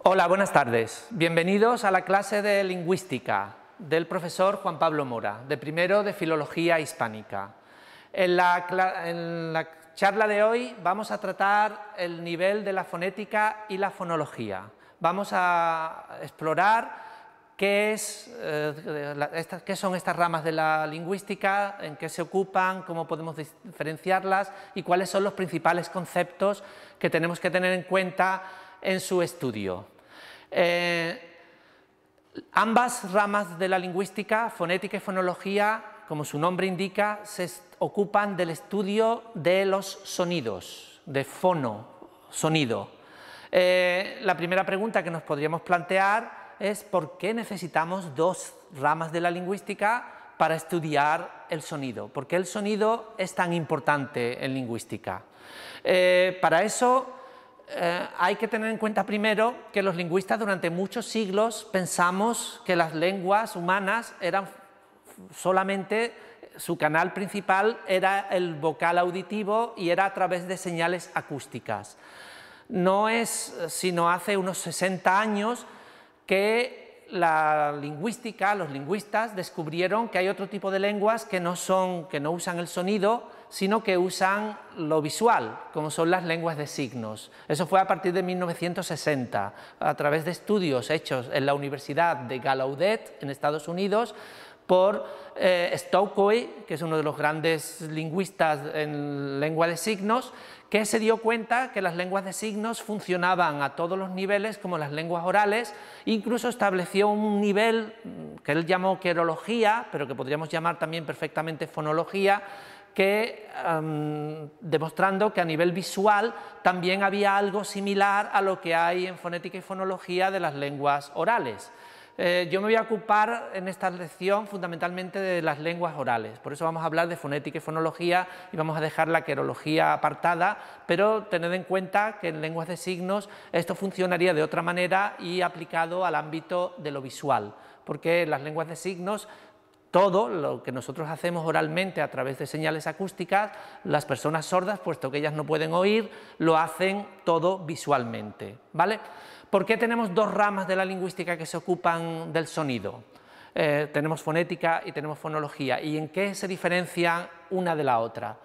Hola, buenas tardes. Bienvenidos a la clase de Lingüística del profesor Juan Pablo Mora, de primero de Filología Hispánica. En la charla de hoy vamos a tratar el nivel de la fonética y la fonología. Vamos a explorar qué son estas ramas de la lingüística, en qué se ocupan, cómo podemos diferenciarlas y cuáles son los principales conceptos que tenemos que tener en cuenta en su estudio. Ambas ramas de la lingüística, fonética y fonología, como su nombre indica, se ocupan del estudio de los sonidos, de fono, sonido. La primera pregunta que nos podríamos plantear es ¿por qué necesitamos dos ramas de la lingüística para estudiar el sonido? ¿Por qué el sonido es tan importante en lingüística? Para eso hay que tener en cuenta primero que los lingüistas durante muchos siglos pensamos que las lenguas humanas eran solamente, su canal principal era el vocal auditivo y era a través de señales acústicas. No es sino hace unos 60 años que la lingüística, los lingüistas descubrieron que hay otro tipo de lenguas que no usan el sonido, sino que usan lo visual, como son las lenguas de signos. Eso fue a partir de 1960, a través de estudios hechos en la Universidad de Gallaudet, en Estados Unidos, por Stokely, que es uno de los grandes lingüistas en lengua de signos, que se dio cuenta que las lenguas de signos funcionaban a todos los niveles como las lenguas orales. Incluso estableció un nivel que él llamó querología, pero que podríamos llamar también perfectamente fonología, demostrando que a nivel visual también había algo similar a lo que hay en fonética y fonología de las lenguas orales. Yo me voy a ocupar en esta lección fundamentalmente de las lenguas orales, por eso vamos a hablar de fonética y fonología y vamos a dejar la querología apartada, pero tened en cuenta que en lenguas de signos esto funcionaría de otra manera y aplicado al ámbito de lo visual, porque las lenguas de signos, todo lo que nosotros hacemos oralmente a través de señales acústicas, las personas sordas, puesto que ellas no pueden oír, lo hacen todo visualmente, ¿vale? ¿Por qué tenemos dos ramas de la lingüística que se ocupan del sonido? Tenemos fonética y tenemos fonología. ¿Y en qué se diferencian una de la otra?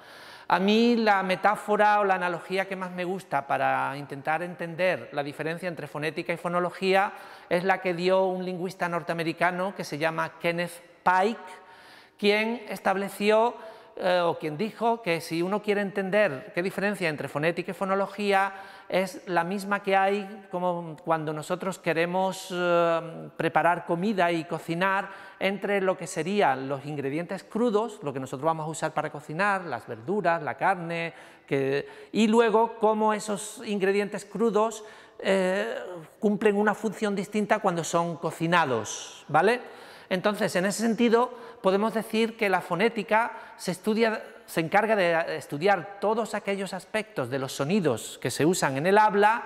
A mí la metáfora o la analogía que más me gusta para intentar entender la diferencia entre fonética y fonología es la que dio un lingüista norteamericano que se llama Kenneth Pike, quien estableció o quien dijo que si uno quiere entender qué diferencia entre fonética y fonología es la misma que hay como cuando nosotros queremos preparar comida y cocinar, entre lo que serían los ingredientes crudos, lo que nosotros vamos a usar para cocinar, las verduras, la carne, y luego cómo esos ingredientes crudos cumplen una función distinta cuando son cocinados, ¿vale? Entonces, en ese sentido, podemos decir que la fonética se encarga de estudiar todos aquellos aspectos de los sonidos que se usan en el habla,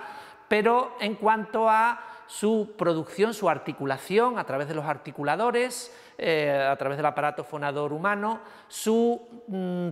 pero en cuanto a su producción, su articulación a través de los articuladores, a través del aparato fonador humano, su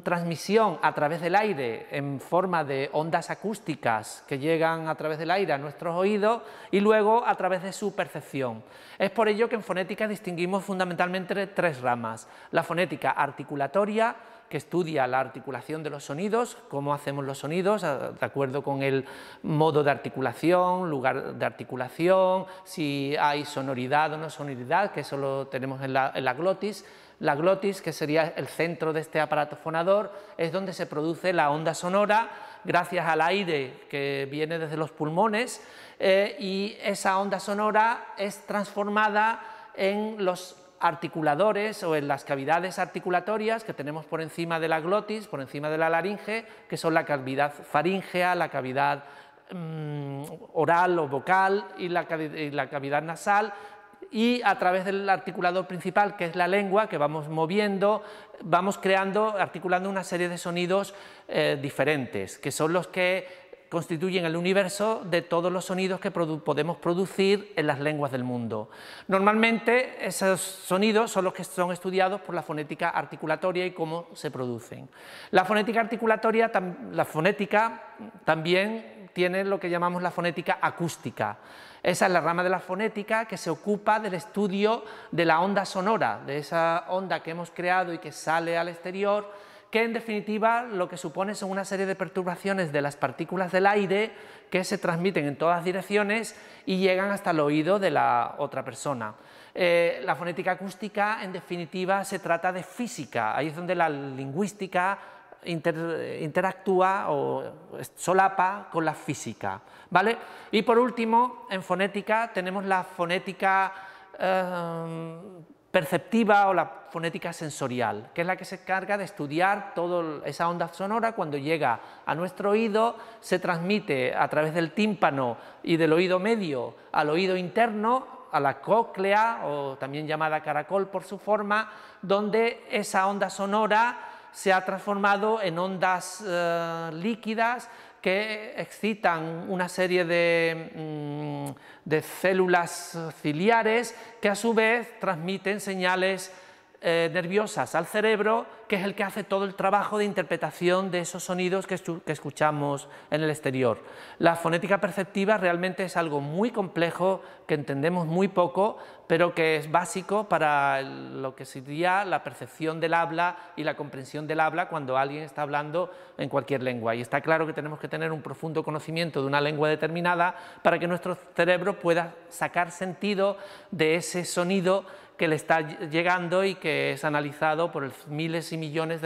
transmisión a través del aire en forma de ondas acústicas que llegan a través del aire a nuestros oídos y luego a través de su percepción. Es por ello que en fonética distinguimos fundamentalmente tres ramas: la fonética articulatoria, que estudia la articulación de los sonidos, cómo hacemos los sonidos, de acuerdo con el modo de articulación, lugar de articulación, si hay sonoridad o no sonoridad, que eso lo tenemos en la glotis. La glotis, que sería el centro de este aparato fonador, es donde se produce la onda sonora gracias al aire que viene desde los pulmones, y esa onda sonora es transformada en los articuladores o en las cavidades articulatorias que tenemos por encima de la glotis, por encima de la laringe, que son la cavidad faríngea, la cavidad oral o vocal y la cavidad nasal, y a través del articulador principal, que es la lengua, que vamos moviendo, vamos articulando una serie de sonidos diferentes, que son los que constituyen el universo de todos los sonidos que podemos producir en las lenguas del mundo. Normalmente esos sonidos son los que son estudiados por la fonética articulatoria y cómo se producen. La fonética articulatoria, la fonética también tiene lo que llamamos la fonética acústica. Esa es la rama de la fonética que se ocupa del estudio de la onda sonora, de esa onda que hemos creado y que sale al exterior, que en definitiva lo que supone son una serie de perturbaciones de las partículas del aire que se transmiten en todas direcciones y llegan hasta el oído de la otra persona. La fonética acústica, en definitiva, se trata de física, ahí es donde la lingüística interactúa o solapa con la física, ¿vale? Y por último, en fonética tenemos la fonética perceptiva o la fonética sensorial, que es la que se encarga de estudiar toda esa onda sonora. Cuando llega a nuestro oído, se transmite a través del tímpano y del oído medio al oído interno, a la cóclea, o también llamada caracol por su forma, donde esa onda sonora se ha transformado en ondas líquidas que excitan una serie de células ciliares que a su vez transmiten señales nerviosas al cerebro, que es el que hace todo el trabajo de interpretación de esos sonidos que escuchamos en el exterior. La fonética perceptiva realmente es algo muy complejo, que entendemos muy poco, pero que es básico para lo que sería la percepción del habla y la comprensión del habla cuando alguien está hablando en cualquier lengua. Y está claro que tenemos que tener un profundo conocimiento de una lengua determinada para que nuestro cerebro pueda sacar sentido de ese sonido que le está llegando y que es analizado por miles y millones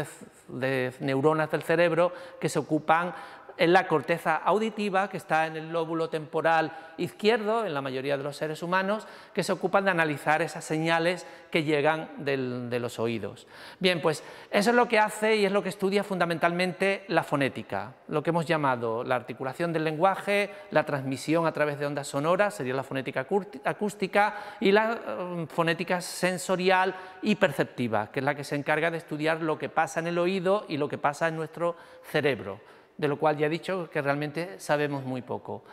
de neuronas del cerebro que se ocupan en la corteza auditiva, que está en el lóbulo temporal izquierdo, en la mayoría de los seres humanos, que se ocupan de analizar esas señales que llegan de los oídos. Bien, pues eso es lo que hace y es lo que estudia fundamentalmente la fonética, lo que hemos llamado la articulación del lenguaje, la transmisión a través de ondas sonoras, sería la fonética acústica, y la fonética sensorial y perceptiva, que es la que se encarga de estudiar lo que pasa en el oído y lo que pasa en nuestro cerebro, de lo cual ya he dicho que realmente sabemos muy poco.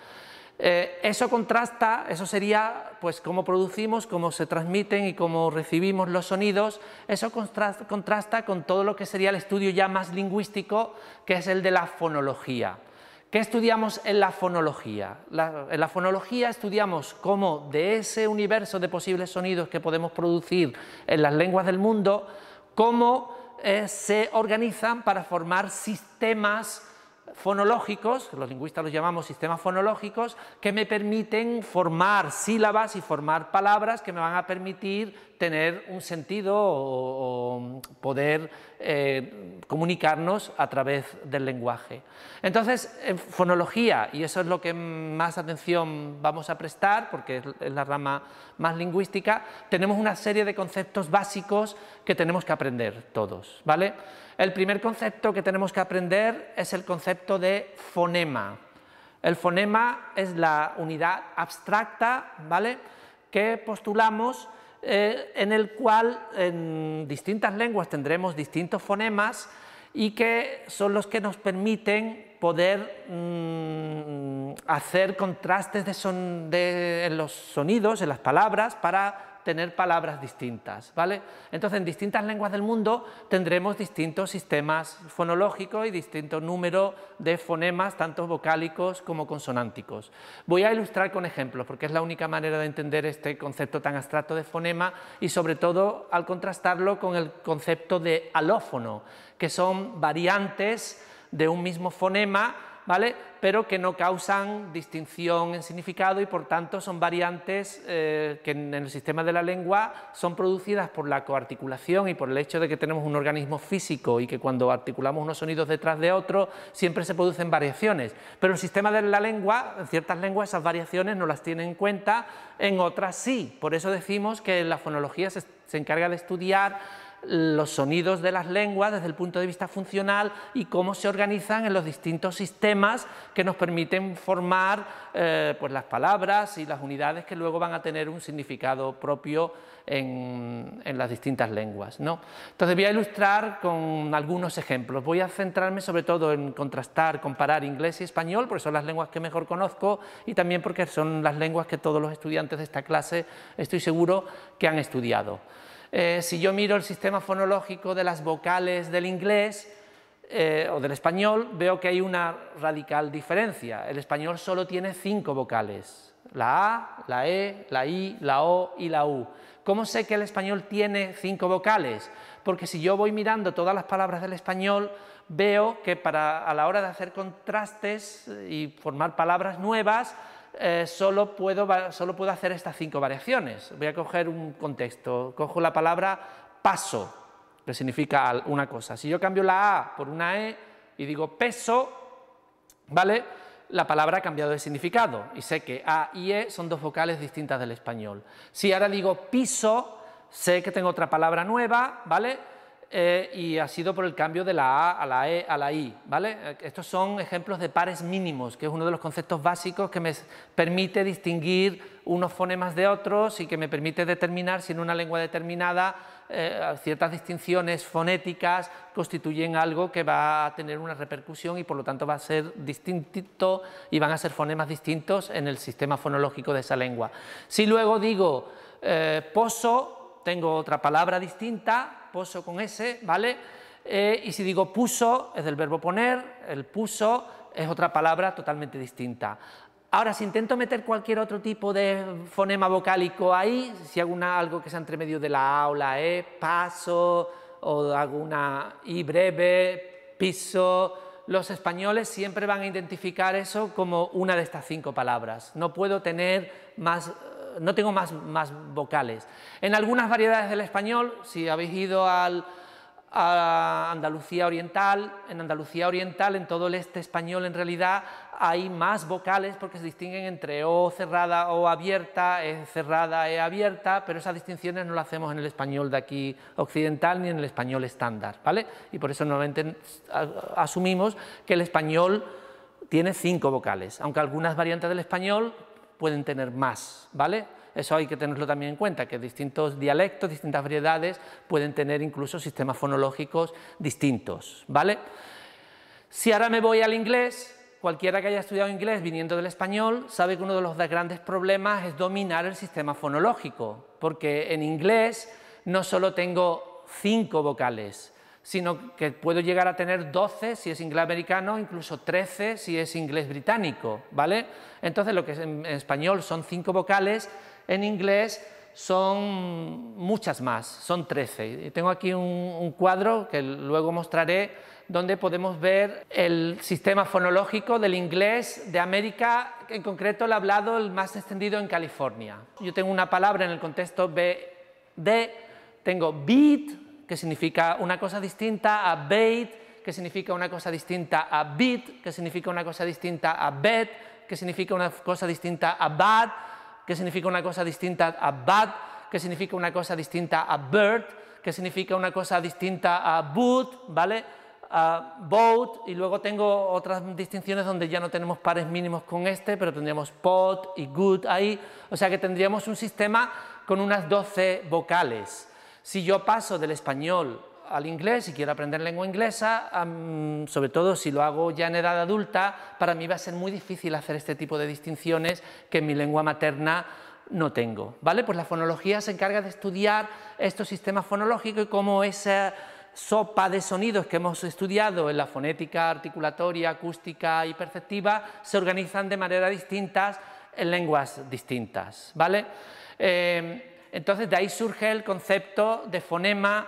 Eso contrasta, eso sería pues cómo producimos, cómo se transmiten y cómo recibimos los sonidos. Eso contrasta con todo lo que sería el estudio ya más lingüístico, que es el de la fonología. ¿Qué estudiamos en la fonología? En la fonología estudiamos cómo de ese universo de posibles sonidos que podemos producir en las lenguas del mundo, cómo se organizan para formar sistemas fonológicos, los lingüistas los llamamos sistemas fonológicos, que me permiten formar sílabas y formar palabras que me van a permitir tener un sentido o poder comunicarnos a través del lenguaje. Entonces, en fonología, y eso es lo que más atención vamos a prestar, porque es la rama más lingüística, tenemos una serie de conceptos básicos que tenemos que aprender todos, ¿vale? El primer concepto que tenemos que aprender es el concepto de fonema. El fonema es la unidad abstracta, ¿vale?, que postulamos, en el cual en distintas lenguas tendremos distintos fonemas y que son los que nos permiten poder hacer contrastes en los sonidos, en las palabras, para tener palabras distintas, ¿vale? Entonces, en distintas lenguas del mundo tendremos distintos sistemas fonológicos y distintos números de fonemas, tanto vocálicos como consonánticos. Voy a ilustrar con ejemplos, porque es la única manera de entender este concepto tan abstracto de fonema y, sobre todo, al contrastarlo con el concepto de alófono, que son variantes de un mismo fonema, ¿vale?, pero que no causan distinción en significado y por tanto son variantes que en el sistema de la lengua son producidas por la coarticulación y por el hecho de que tenemos un organismo físico y que cuando articulamos unos sonidos detrás de otros siempre se producen variaciones, pero el sistema de la lengua, en ciertas lenguas esas variaciones no las tiene en cuenta, en otras sí. Por eso decimos que la fonología se encarga de estudiar los sonidos de las lenguas desde el punto de vista funcional y cómo se organizan en los distintos sistemas que nos permiten formar pues las palabras y las unidades que luego van a tener un significado propio en las distintas lenguas, ¿no? Entonces voy a ilustrar con algunos ejemplos. Voy a centrarme sobre todo en contrastar, comparar inglés y español, porque son las lenguas que mejor conozco y también porque son las lenguas que todos los estudiantes de esta clase estoy seguro que han estudiado. Si yo miro el sistema fonológico de las vocales del inglés, o del español, veo que hay una radical diferencia. El español solo tiene 5 vocales, la A, la E, la I, la O y la U. ¿Cómo sé que el español tiene 5 vocales? Porque si yo voy mirando todas las palabras del español, veo que a la hora de hacer contrastes y formar palabras nuevas, solo puedo hacer estas 5 variaciones. Voy a coger un contexto, cojo la palabra paso, que significa una cosa. Si yo cambio la A por una E y digo peso, ¿vale? La palabra ha cambiado de significado y sé que A y E son 2 vocales distintas del español. Si ahora digo piso, sé que tengo otra palabra nueva, ¿vale? Y ha sido por el cambio de la A a la E a la I, ¿vale? Estos son ejemplos de pares mínimos, que es uno de los conceptos básicos que me permite distinguir unos fonemas de otros y que me permite determinar si en una lengua determinada ciertas distinciones fonéticas constituyen algo que va a tener una repercusión y por lo tanto va a ser distinto y van a ser fonemas distintos en el sistema fonológico de esa lengua. Si luego digo poso, tengo otra palabra distinta, poso con S, ¿vale? Y si digo puso, es del verbo poner, el puso es otra palabra totalmente distinta. Ahora, si intento meter cualquier otro tipo de fonema vocálico ahí, si hago algo que sea entre medio de la A o la E, paso, o hago una I breve, piso, los españoles siempre van a identificar eso como una de estas 5 palabras. No puedo tener más, no tengo más vocales. En algunas variedades del español, si habéis ido a Andalucía Oriental, en todo el este español en realidad hay más vocales porque se distinguen entre O cerrada, O abierta, E cerrada, E abierta, pero esas distinciones no las hacemos en el español de aquí occidental ni en el español estándar, ¿vale? Y por eso normalmente asumimos que el español tiene 5 vocales, aunque algunas variantes del español pueden tener más, ¿vale? Eso hay que tenerlo también en cuenta, que distintos dialectos, distintas variedades pueden tener incluso sistemas fonológicos distintos, ¿vale? Si ahora me voy al inglés, cualquiera que haya estudiado inglés viniendo del español sabe que uno de los grandes problemas es dominar el sistema fonológico, porque en inglés no solo tengo 5 vocales, sino que puedo llegar a tener 12 si es inglés americano, incluso 13 si es inglés británico, ¿vale? Entonces lo que en español son 5 vocales, en inglés son muchas más, son 13. Y tengo aquí un cuadro que luego mostraré donde podemos ver el sistema fonológico del inglés de América, en concreto el hablado el más extendido en California. Yo tengo una palabra en el contexto BD, tengo beat, que significa una cosa distinta a bait, que significa una cosa distinta a beat, que significa una cosa distinta a bed, que significa una cosa distinta a bad, que significa una cosa distinta a bad, que significa una cosa distinta a bird, que significa una cosa distinta a boot, ¿vale? A boat, y luego tengo otras distinciones donde ya no tenemos pares mínimos con este, pero tendríamos pot y good ahí, o sea que tendríamos un sistema con unas 12 vocales. Si yo paso del español al inglés y quiero aprender lengua inglesa, sobre todo si lo hago ya en edad adulta, para mí va a ser muy difícil hacer este tipo de distinciones que en mi lengua materna no tengo, ¿vale? Pues la fonología se encarga de estudiar estos sistemas fonológicos y cómo esa sopa de sonidos que hemos estudiado en la fonética articulatoria, acústica y perceptiva se organizan de manera distintas en lenguas distintas, ¿vale? Entonces de ahí surge el concepto de fonema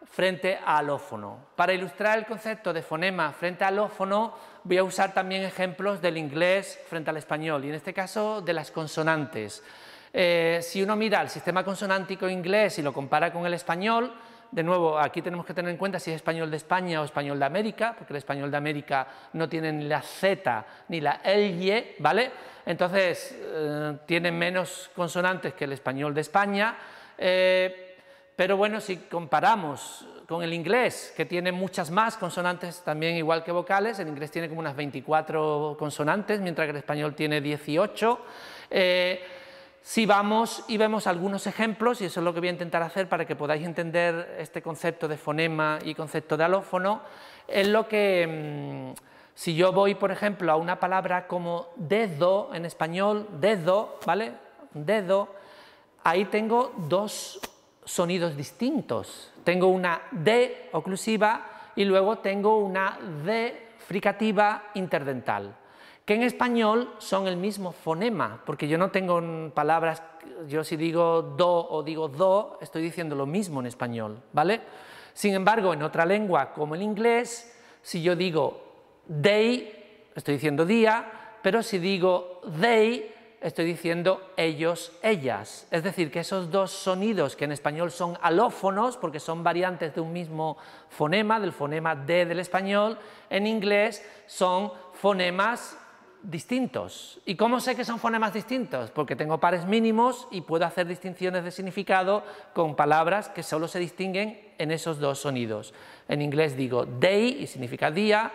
frente a alófono. Para ilustrar el concepto de fonema frente a alófono voy a usar también ejemplos del inglés frente al español y en este caso de las consonantes. Si uno mira el sistema consonántico inglés y lo compara con el español, de nuevo aquí tenemos que tener en cuenta si es español de España o español de América, porque el español de América no tiene ni la Z ni la LY, ¿vale? Entonces tiene menos consonantes que el español de España, pero bueno, si comparamos con el inglés, que tiene muchas más consonantes también igual que vocales, el inglés tiene como unas 24 consonantes, mientras que el español tiene 18. Si vamos y vemos algunos ejemplos, y eso es lo que voy a intentar hacer para que podáis entender este concepto de fonema y concepto de alófono, es lo que, si yo voy, por ejemplo, a una palabra como dedo, en español, dedo, ¿vale? Dedo, ahí tengo 2 sonidos distintos. Tengo una D oclusiva y luego tengo una D fricativa interdental, que en español son el mismo fonema, porque yo no tengo palabras, yo si digo do o digo do, estoy diciendo lo mismo en español, ¿vale? Sin embargo, en otra lengua como el inglés, si yo digo day, estoy diciendo día, pero si digo they, estoy diciendo ellos, ellas. Es decir, que esos dos sonidos que en español son alófonos, porque son variantes de un mismo fonema, del fonema D del español, en inglés son fonemas distintos. ¿Y cómo sé que son fonemas distintos? Porque tengo pares mínimos y puedo hacer distinciones de significado con palabras que solo se distinguen en esos dos sonidos. En inglés digo day y significa día,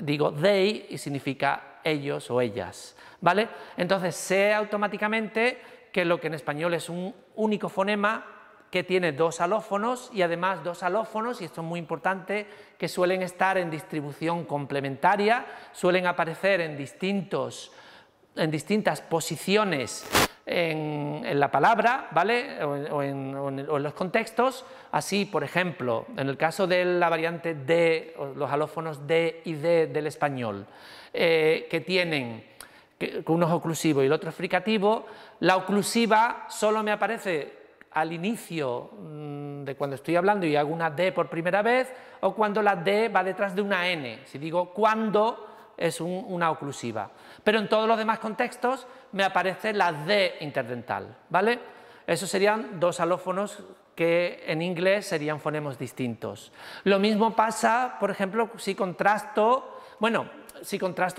digo they y significa ellos o ellas, ¿vale? Entonces sé automáticamente que lo que en español es un único fonema que tiene dos alófonos y además dos alófonos, y esto es muy importante, que suelen estar en distribución complementaria, suelen aparecer en distintas posiciones en la palabra, ¿vale? o en los contextos. Así, por ejemplo, en el caso de la variante D, los alófonos D y D del español, que tienen uno es oclusivo y el otro es fricativo, la oclusiva solo me aparece al inicio de cuando estoy hablando y hago una D por primera vez, o cuando la D va detrás de una N. Si digo cuando, es una oclusiva. Pero en todos los demás contextos me aparece la D interdental, ¿vale? Esos serían dos alófonos que en inglés serían fonemas distintos. Lo mismo pasa, por ejemplo, si contrasto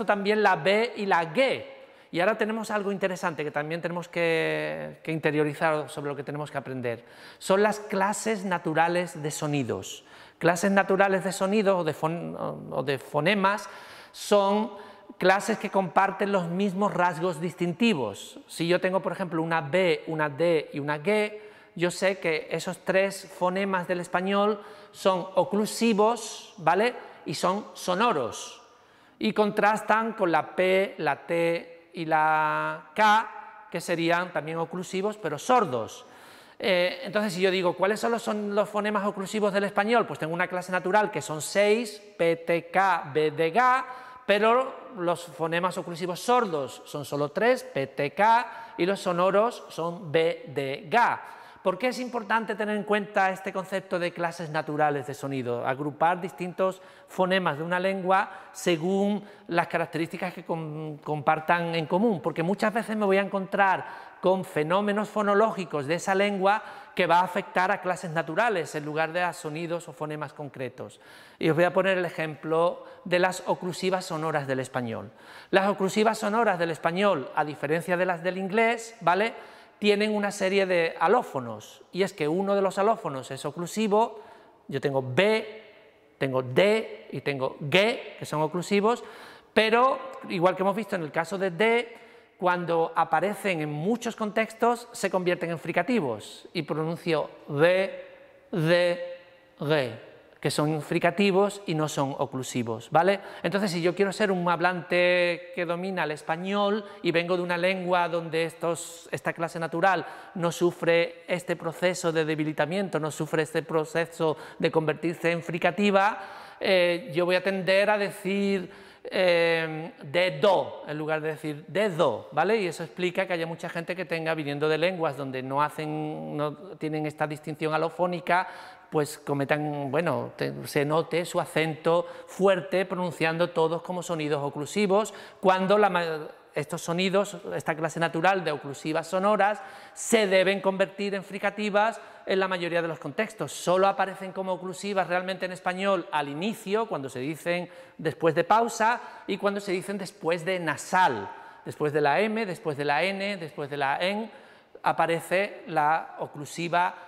también la B y la G. Y ahora tenemos algo interesante que también tenemos que interiorizar sobre lo que tenemos que aprender. Son las clases naturales de sonidos. Clases naturales de sonidos o de fonemas son clases que comparten los mismos rasgos distintivos. Si yo tengo, por ejemplo, una B, una D y una G, yo sé que esos tres fonemas del español son oclusivos, ¿vale? Y son sonoros. Y contrastan con la P, la T y la K, que serían también oclusivos, pero sordos. Entonces, si yo digo, ¿cuáles son los fonemas oclusivos del español? Pues tengo una clase natural que son 6, P, T, K, B, D, G, pero los fonemas oclusivos sordos son solo 3, P, T, K, y los sonoros son B, D, G. ¿Por qué es importante tener en cuenta este concepto de clases naturales de sonido? Agrupar distintos fonemas de una lengua según las características que compartan en común, porque muchas veces me voy a encontrar con fenómenos fonológicos de esa lengua que va a afectar a clases naturales en lugar de a sonidos o fonemas concretos. Y os voy a poner el ejemplo de las oclusivas sonoras del español. Las oclusivas sonoras del español, a diferencia de las del inglés, ¿vale?, tienen una serie de alófonos, y es que uno de los alófonos es oclusivo. Yo tengo B, tengo D y tengo G, que son oclusivos, pero igual que hemos visto en el caso de D, cuando aparecen en muchos contextos se convierten en fricativos y pronuncio D, D, G, que son fricativos y no son oclusivos, ¿vale? Entonces, si yo quiero ser un hablante que domina el español y vengo de una lengua donde esta clase natural no sufre este proceso de debilitamiento, no sufre este proceso de convertirse en fricativa, yo voy a tender a decir de do en lugar de decir de do, ¿vale? Y eso explica que haya mucha gente que viniendo de lenguas donde no tienen esta distinción alofónica, pues cometan, bueno, se note su acento fuerte pronunciando todos como sonidos oclusivos, cuando estos sonidos, esta clase natural de oclusivas sonoras, se deben convertir en fricativas en la mayoría de los contextos. Solo aparecen como oclusivas realmente en español al inicio, cuando se dicen después de pausa y cuando se dicen después de nasal. Después de la M, después de la N, después de la EN, aparece la oclusiva.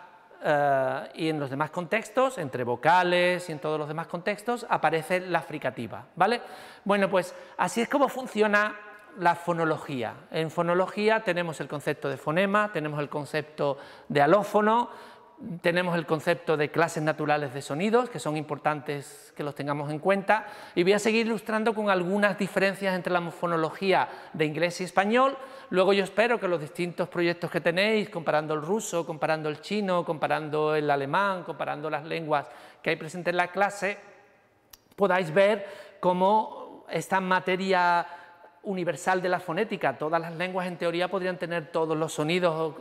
Y en los demás contextos, entre vocales y en todos los demás contextos, aparece la fricativa, ¿vale? Bueno, pues así es como funciona la fonología. En fonología tenemos el concepto de fonema, tenemos el concepto de alófono, tenemos el concepto de clases naturales de sonidos, que son importantes que los tengamos en cuenta, y voy a seguir ilustrando con algunas diferencias entre la fonología de inglés y español. Luego yo espero que los distintos proyectos que tenéis, comparando el ruso, comparando el chino, comparando el alemán, comparando las lenguas que hay presentes en la clase, podáis ver cómo esta materia universal de la fonética, todas las lenguas en teoría podrían tener todos los sonidos.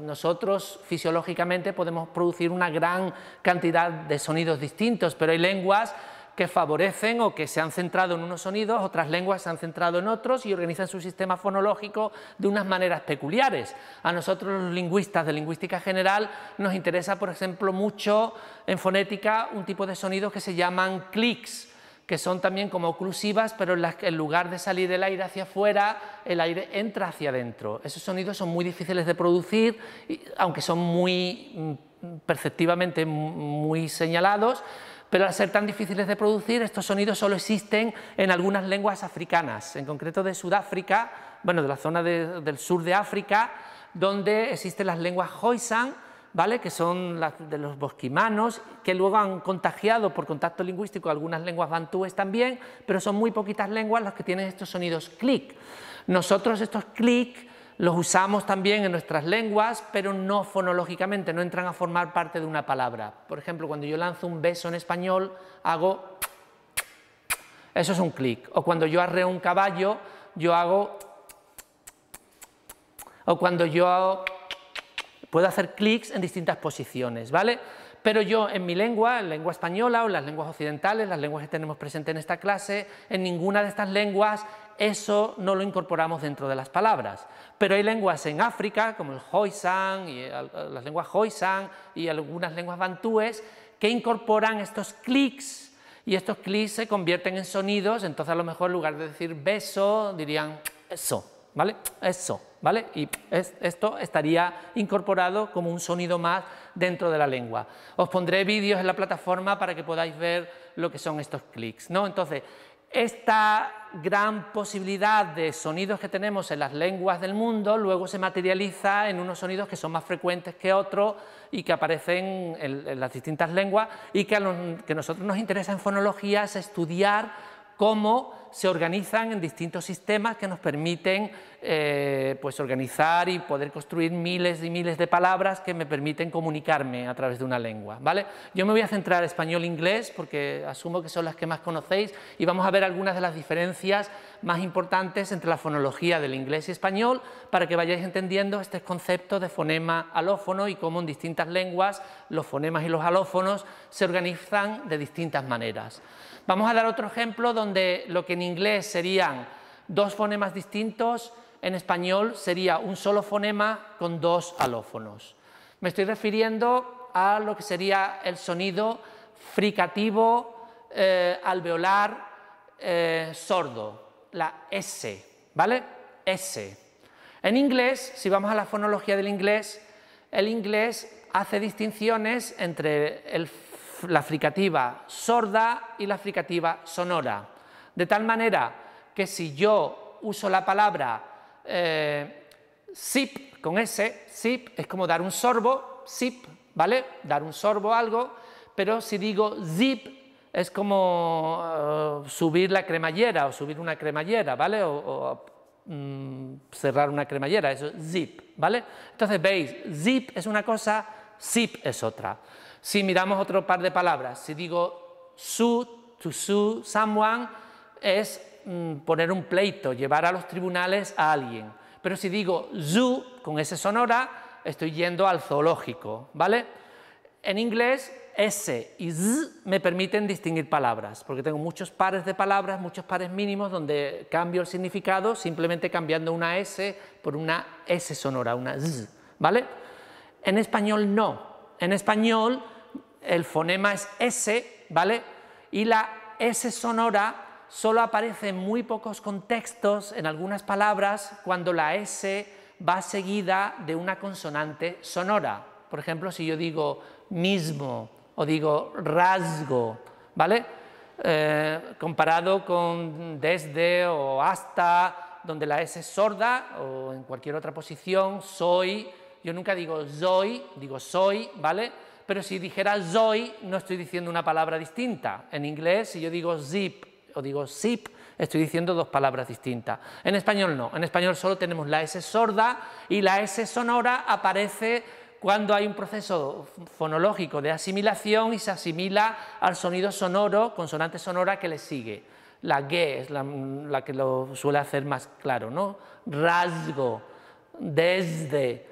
Nosotros fisiológicamente podemos producir una gran cantidad de sonidos distintos, pero hay lenguas que favorecen o que se han centrado en unos sonidos, otras lenguas se han centrado en otros y organizan su sistema fonológico de unas maneras peculiares. A nosotros los lingüistas de lingüística general nos interesa, por ejemplo, mucho en fonética un tipo de sonidos que se llaman clics, que son también como oclusivas, pero en las que en lugar de salir el aire hacia afuera, el aire entra hacia adentro. Esos sonidos son muy difíciles de producir, aunque son muy perceptivamente muy señalados, pero al ser tan difíciles de producir, estos sonidos solo existen en algunas lenguas africanas, en concreto de Sudáfrica, bueno, de la zona del sur de África, donde existen las lenguas Khoisan, ¿vale?, que son las de los bosquimanos, que luego han contagiado por contacto lingüístico algunas lenguas bantúes también, pero son muy poquitas lenguas las que tienen estos sonidos clic. Nosotros estos clic los usamos también en nuestras lenguas, pero no fonológicamente, no entran a formar parte de una palabra. Por ejemplo, cuando yo lanzo un beso en español, hago... Eso es un clic. O cuando yo arreo un caballo, yo hago... O cuando yo puedo hacer clics en distintas posiciones, ¿vale? Pero yo en mi lengua, en lengua española o en las lenguas occidentales, las lenguas que tenemos presentes en esta clase, en ninguna de estas lenguas eso no lo incorporamos dentro de las palabras. Pero hay lenguas en África, como el Khoisan, y las lenguas Khoisan y algunas lenguas bantúes, que incorporan estos clics, y estos clics se convierten en sonidos. Entonces a lo mejor en lugar de decir beso, dirían eso, ¿vale? Eso, ¿vale? Y esto estaría incorporado como un sonido más dentro de la lengua. Os pondré vídeos en la plataforma para que podáis ver lo que son estos clics, ¿no? Entonces, esta gran posibilidad de sonidos que tenemos en las lenguas del mundo luego se materializa en unos sonidos que son más frecuentes que otros y que aparecen en las distintas lenguas, y que a nosotros nos interesa en fonología es estudiar cómo se organizan en distintos sistemas que nos permiten pues organizar y poder construir miles y miles de palabras que me permiten comunicarme a través de una lengua, ¿vale? Yo me voy a centrar en español-inglés porque asumo que son las que más conocéis, y vamos a ver algunas de las diferencias más importantes entre la fonología del inglés y español para que vayáis entendiendo este concepto de fonema-alófono y cómo en distintas lenguas los fonemas y los alófonos se organizan de distintas maneras. Vamos a dar otro ejemplo donde lo que en inglés serían dos fonemas distintos, en español sería un solo fonema con dos alófonos. Me estoy refiriendo a lo que sería el sonido fricativo, alveolar, sordo, la S, ¿vale? S. En inglés, si vamos a la fonología del inglés, el inglés hace distinciones entre la fricativa sorda y la fricativa sonora, de tal manera que si yo uso la palabra sip con S, sip es como dar un sorbo, sip, ¿vale? Dar un sorbo a algo, pero si digo zip es como subir la cremallera o subir una cremallera, ¿vale? O cerrar una cremallera, eso es zip, ¿vale? Entonces veis, zip es una cosa, sip es otra. Si miramos otro par de palabras, si digo sue, to sue someone, es poner un pleito, llevar a los tribunales a alguien. Pero si digo zoo, con S sonora, estoy yendo al zoológico, ¿vale? En inglés, S y Z me permiten distinguir palabras, porque tengo muchos pares de palabras, muchos pares mínimos, donde cambio el significado simplemente cambiando una S por una S sonora, una Z, ¿vale? En español no. En español el fonema es S, ¿vale? Y la S sonora solo aparece en muy pocos contextos, en algunas palabras, cuando la S va seguida de una consonante sonora. Por ejemplo, si yo digo mismo o digo rasgo, ¿vale? Comparado con desde o hasta, donde la S es sorda, o en cualquier otra posición, soy, yo nunca digo soy, digo soy, ¿vale? Pero si dijera soy, no estoy diciendo una palabra distinta. En inglés, si yo digo zip o digo zip, estoy diciendo dos palabras distintas. En español no, en español solo tenemos la S sorda y la S sonora aparece cuando hay un proceso fonológico de asimilación y se asimila al sonido sonoro, consonante sonora que le sigue. La G es la que lo suele hacer más claro, ¿no? Rasgo, desde,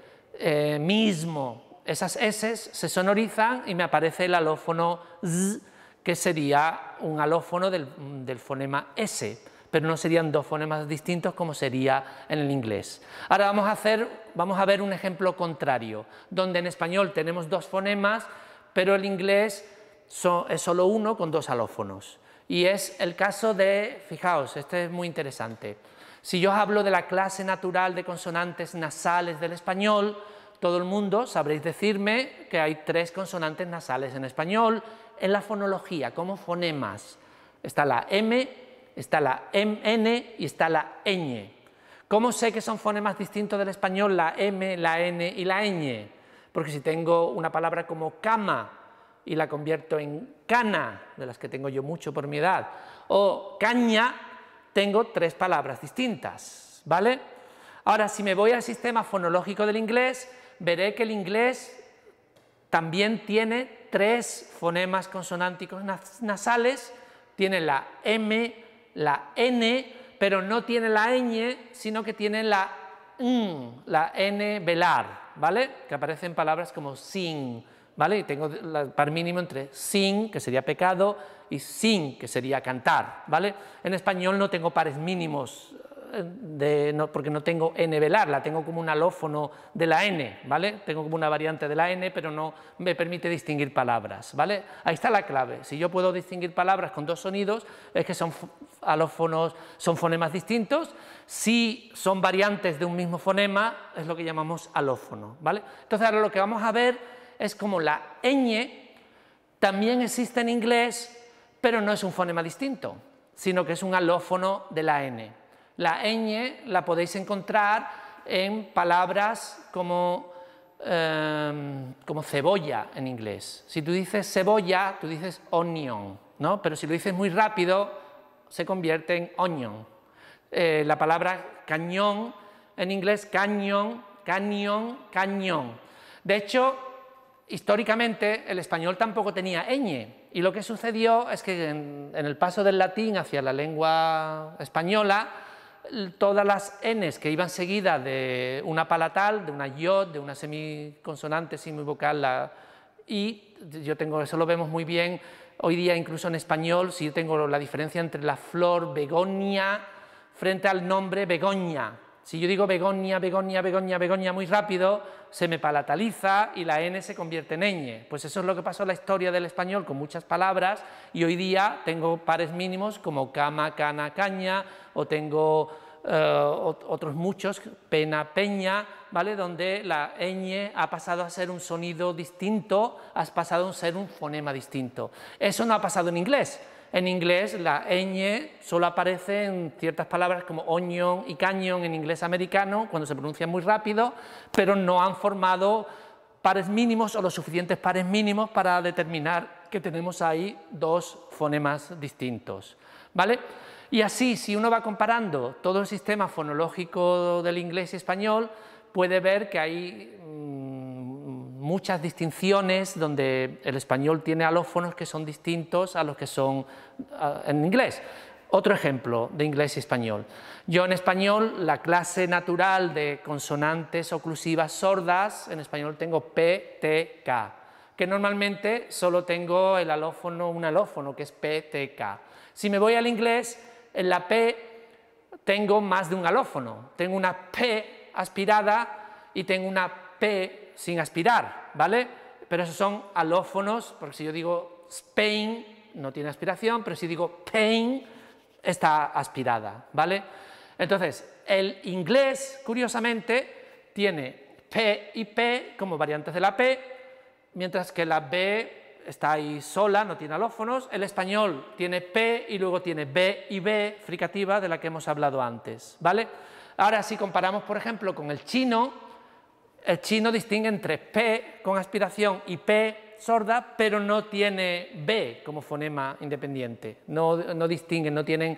mismo, esas S se sonorizan y me aparece el alófono Z, que sería un alófono del fonema S, pero no serían dos fonemas distintos como sería en el inglés. Ahora vamos a ver un ejemplo contrario, donde en español tenemos dos fonemas, pero el inglés es solo uno con dos alófonos. Y es el caso de, fijaos, este es muy interesante. Si yo hablo de la clase natural de consonantes nasales del español, todo el mundo sabréis decirme que hay 3 consonantes nasales en español en la fonología, como fonemas. Está la M, está la MN y está la ñ. ¿Cómo sé que son fonemas distintos del español la M, la N y la ñ? Porque si tengo una palabra como cama y la convierto en cana, de las que tengo yo mucho por mi edad, o caña, tengo 3 palabras distintas, ¿vale? Ahora, si me voy al sistema fonológico del inglés, veré que el inglés también tiene 3 fonemas consonánticos nasales, tiene la M, la N, pero no tiene la ñ, sino que tiene la N velar, ¿vale? Que aparece en palabras como sin, ¿vale? Y tengo el par mínimo entre sin, que sería pecado, y sin, que sería cantar, ¿vale? En español no tengo pares mínimos, porque no tengo N velar, la tengo como un alófono de la N, ¿vale? Tengo como una variante de la N, pero no me permite distinguir palabras, ¿vale? Ahí está la clave. Si yo puedo distinguir palabras con 2 sonidos, es que son alófonos, son fonemas distintos. Si son variantes de un mismo fonema, es lo que llamamos alófono, ¿vale? Entonces ahora lo que vamos a ver es como la ñ también existe en inglés, pero no es un fonema distinto, sino que es un alófono de la N. La ñ la podéis encontrar en palabras como cebolla en inglés. Si tú dices cebolla, tú dices onion, ¿no? Pero si lo dices muy rápido, se convierte en onion. La palabra cañón en inglés, cañón, cañón, cañón. De hecho, históricamente el español tampoco tenía ñ, y lo que sucedió es que en el paso del latín hacia la lengua española, todas las n's que iban seguidas de una palatal, de una yod, de una semiconsonante, semivocal, y yo tengo, eso lo vemos muy bien hoy día incluso en español, si yo tengo la diferencia entre la flor begonia frente al nombre begoña. Si yo digo begonia, begonia, begonia, begonia muy rápido, se me palataliza y la N se convierte en ñ. Pues eso es lo que pasó en la historia del español con muchas palabras, y hoy día tengo pares mínimos como cama, cana, caña, o tengo otros muchos, pena, peña, ¿vale? Donde la ñ ha pasado a ser un sonido distinto, ha pasado a ser un fonema distinto. Eso no ha pasado en inglés. En inglés la ñ solo aparece en ciertas palabras como onion y cañón en inglés americano, cuando se pronuncia muy rápido, pero no han formado pares mínimos o los suficientes pares mínimos para determinar que tenemos ahí 2 fonemas distintos, ¿vale? Y así, si uno va comparando todo el sistema fonológico del inglés y español, puede ver que hay muchas distinciones donde el español tiene alófonos que son distintos a los que son en inglés. Otro ejemplo de inglés y español. Yo en español, la clase natural de consonantes oclusivas sordas, en español tengo P, T, K, que normalmente solo tengo el alófono, un alófono que es P, T, K. Si me voy al inglés, en la P tengo más de un alófono. Tengo una P aspirada y tengo una P sin aspirar, ¿vale? Pero esos son alófonos, porque si yo digo Spain, no tiene aspiración, pero si digo pain, está aspirada, ¿vale? Entonces, el inglés, curiosamente, tiene P y P como variantes de la P, mientras que la B está ahí sola, no tiene alófonos. El español tiene P y luego tiene B y B, fricativa, de la que hemos hablado antes, ¿vale? Ahora, si comparamos, por ejemplo, con el chino distingue entre P con aspiración y P sorda, pero no tiene B como fonema independiente. No distinguen, no tienen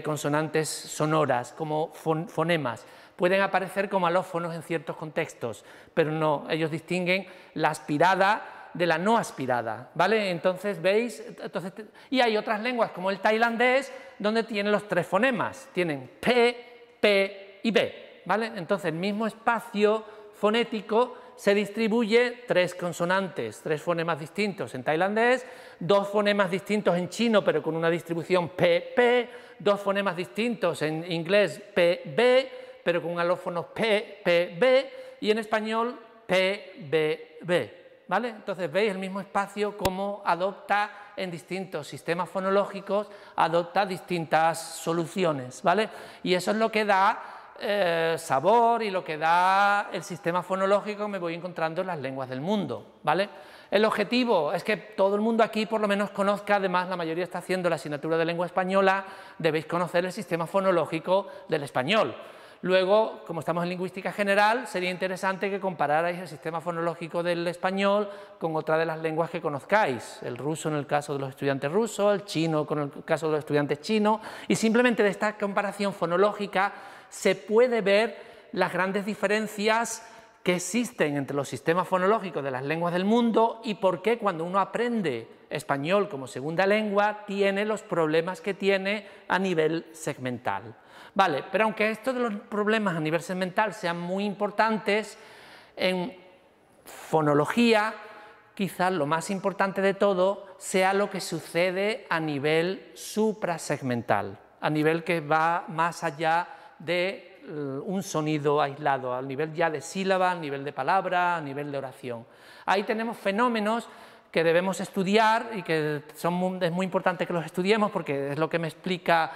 consonantes sonoras como fonemas. pueden aparecer como alófonos en ciertos contextos, pero no, ellos distinguen la aspirada de la no aspirada, ¿vale? Entonces, ¿veis? Y hay otras lenguas como el tailandés donde tienen los 3 fonemas, tienen P, P y B, ¿vale? Entonces, el mismo espacio fonético se distribuye 3 consonantes, 3 fonemas distintos en tailandés, 2 fonemas distintos en chino pero con una distribución P-P, 2 fonemas distintos en inglés P-B pero con alófonos P-P-B y en español P-B-B, ¿vale? Entonces veis el mismo espacio cómo adopta en distintos sistemas fonológicos, adopta distintas soluciones, ¿vale? Y eso es lo que da sabor y lo que da el sistema fonológico que me voy encontrando en las lenguas del mundo, ¿vale? El objetivo es que todo el mundo aquí por lo menos conozca, además la mayoría está haciendo la asignatura de lengua española, debéis conocer el sistema fonológico del español. Luego, como estamos en lingüística general, sería interesante que compararais el sistema fonológico del español con otra de las lenguas que conozcáis, el ruso en el caso de los estudiantes rusos, el chino con el caso de los estudiantes chinos, y simplemente de esta comparación fonológica se puede ver las grandes diferencias que existen entre los sistemas fonológicos de las lenguas del mundo y por qué cuando uno aprende español como segunda lengua tiene los problemas que tiene a nivel segmental. Vale, pero aunque estos de los problemas a nivel segmental sean muy importantes, en fonología quizás lo más importante de todo sea lo que sucede a nivel suprasegmental, a nivel que va más allá de un sonido aislado, al nivel ya de sílaba, al nivel de palabra, a nivel de oración. Ahí tenemos fenómenos que debemos estudiar y que es muy importante que los estudiemos porque es lo que me explica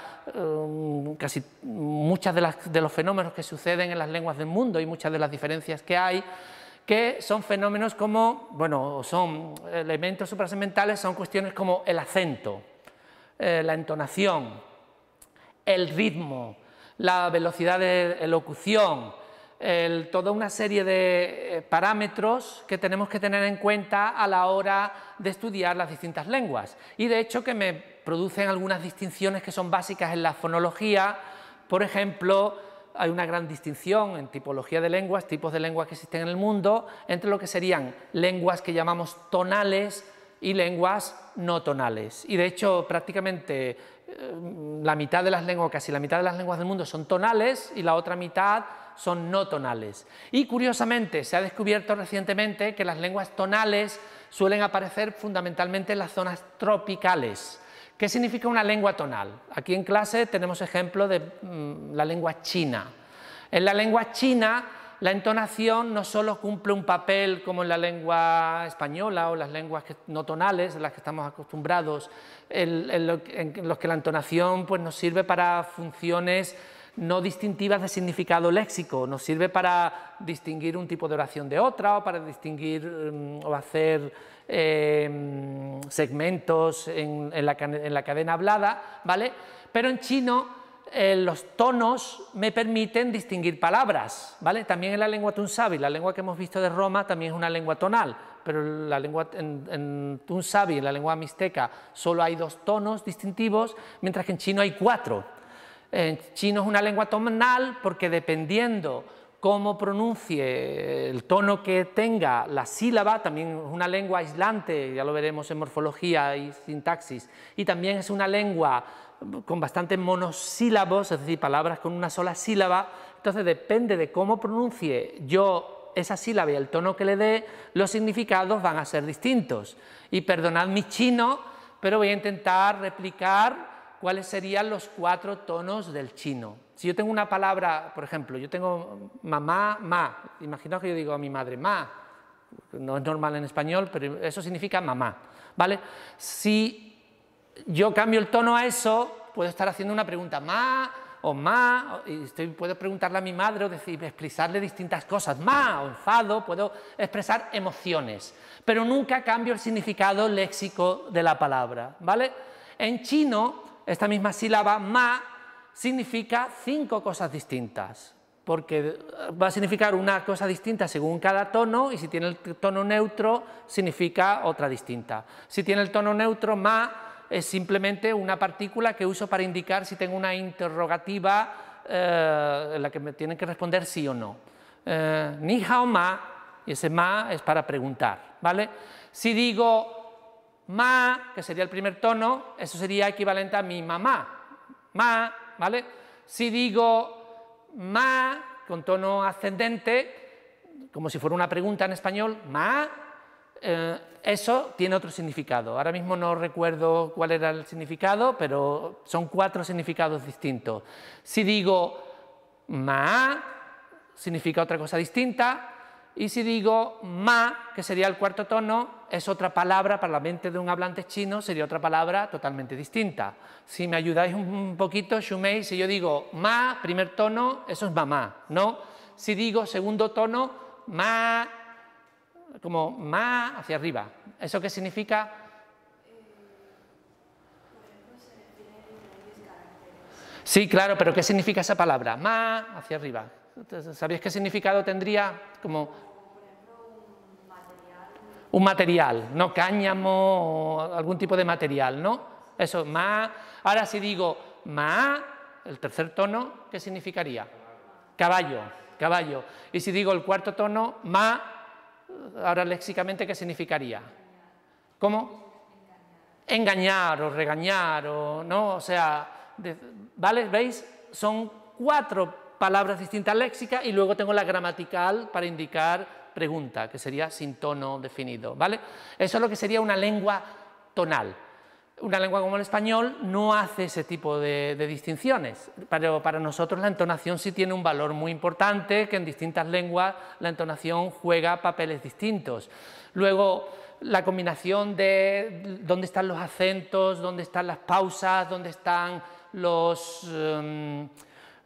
casi muchos de los fenómenos que suceden en las lenguas del mundo y muchas de las diferencias que hay, que son fenómenos como, bueno, son elementos suprasegmentales, son cuestiones como el acento, la entonación, el ritmo, la velocidad de elocución, toda una serie de parámetros que tenemos que tener en cuenta a la hora de estudiar las distintas lenguas y de hecho que me producen algunas distinciones que son básicas en la fonología. Por ejemplo, hay una gran distinción en tipología de lenguas, tipos de lenguas que existen en el mundo, entre lo que serían lenguas que llamamos tonales y lenguas no tonales. Y de hecho prácticamente la mitad de las lenguas, casi la mitad de las lenguas del mundo son tonales y la otra mitad son no tonales. Y curiosamente se ha descubierto recientemente que las lenguas tonales suelen aparecer fundamentalmente en las zonas tropicales. ¿Qué significa una lengua tonal? Aquí en clase tenemos ejemplo de la lengua china. En la lengua china la entonación no solo cumple un papel como en la lengua española o las lenguas no tonales, en las que estamos acostumbrados, en los que la entonación pues, nos sirve para funciones no distintivas de significado léxico, nos sirve para distinguir un tipo de oración de otra o para distinguir o hacer segmentos en la cadena hablada, ¿vale? Pero en chino los tonos me permiten distinguir palabras, ¿vale? También en la lengua tunsavi, la lengua que hemos visto de Roma también es una lengua tonal, pero la lengua en tunsavi, en la lengua mixteca, solo hay 2 tonos distintivos, mientras que en chino hay 4. En chino es una lengua tonal porque dependiendo cómo pronuncie el tono que tenga la sílaba, también es una lengua aislante, ya lo veremos en morfología y sintaxis, y también es una lengua con bastantes monosílabos, es decir, palabras con una sola sílaba. Entonces depende de cómo pronuncie yo esa sílaba y el tono que le dé, los significados van a ser distintos. Y perdonad mi chino, pero voy a intentar replicar cuáles serían los 4 tonos del chino. Si yo tengo una palabra, por ejemplo, yo tengo mamá, ma, imaginaos que yo digo a mi madre, ma, no es normal en español, pero eso significa mamá, ¿vale? Si yo cambio el tono a eso, puedo estar haciendo una pregunta, ma o ma, y puedo preguntarle a mi madre o expresarle distintas cosas, ma o enfado, puedo expresar emociones, pero nunca cambio el significado léxico de la palabra, ¿vale? En chino, esta misma sílaba, ma, significa 5 cosas distintas, porque va a significar una cosa distinta según cada tono, y si tiene el tono neutro, significa otra distinta. Si tiene el tono neutro, ma, es simplemente una partícula que uso para indicar si tengo una interrogativa en la que me tienen que responder sí o no. Ni hao ma, y ese ma es para preguntar, ¿vale? Si digo ma, que sería el primer tono, eso sería equivalente a mi mamá, ma, ¿vale? Si digo ma, con tono ascendente, como si fuera una pregunta en español, ma, eso tiene otro significado. Ahora mismo no recuerdo cuál era el significado, pero son 4 significados distintos. Si digo ma, significa otra cosa distinta, y si digo ma, que sería el cuarto tono, es otra palabra para la mente de un hablante chino, sería otra palabra totalmente distinta. Si me ayudáis un poquito, Shumei, si yo digo ma, primer tono, eso es mamá, ¿no? Si digo segundo tono, ma, como ma hacia arriba. ¿Eso qué significa? Sí, claro, pero ¿qué significa esa palabra? Ma hacia arriba. ¿Sabéis qué significado tendría? Como un material, ¿no? Cáñamo o algún tipo de material, ¿no? Eso, ma. Ahora si digo ma, el tercer tono, ¿qué significaría? Caballo, caballo. Y si digo el cuarto tono, ma, ahora léxicamente, ¿qué significaría? ¿Cómo? Engañar o regañar, o, ¿no? O sea, ¿vale? ¿Veis? Son 4 palabras distintas léxicas y luego tengo la gramatical para indicar pregunta, que sería sin tono definido, ¿vale? Eso es lo que sería una lengua tonal. Una lengua como el español no hace ese tipo de distinciones, pero para nosotros la entonación sí tiene un valor muy importante, que en distintas lenguas la entonación juega papeles distintos. Luego, la combinación de dónde están los acentos, dónde están las pausas, dónde están los...